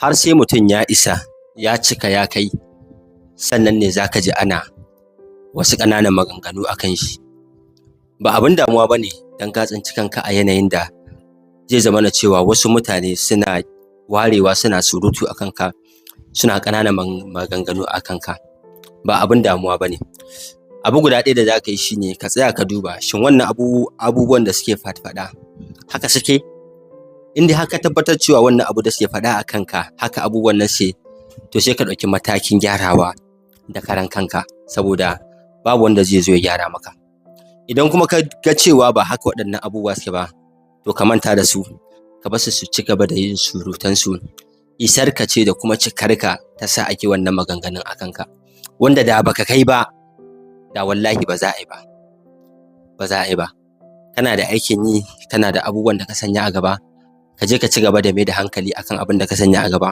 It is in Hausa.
har sai mutum ya isa, ya cika ya kai, sannan ne za ka ji ana wasu ƙananan maganganu a kan shi. Ba abin damuwa ba ne don ka tsinci kanka a yanayin da zai zamana cewa wasu mutane suna warewa suna surutu a kanka, suna ƙananan maganganu a kanka. Ba abin damuwa ba ne. Abu guda ɗaya da za ka yi shi ne ka tsaya ka duba, shin wannan abubuwan da suke faɗa haka suke? In dai har ka tabbatar cewa wannan abu da suke faɗa a kanka haka abubuwan nan suke, to sai ka ɗauki matakin gyarawa da karan kanka, saboda babu wanda zai zo ya gyara maka. Idan kuma ka ga cewa ba haka waɗannan abubuwa suke ba, to ka manta da su, ka bar su su ci gaba da yin surutansu. Isarka ce da kuma cikarka ta sa ake wannan maganganun a kanka, wanda da baka kai ba, da wallahi ba za a yi ba. Ba za a yi ba. Kana da aikin yi, kana da abubuwan da ka sanya a gaba, ka je ka ci gaba da mai da hankali akan abin da ka sanya a gaba.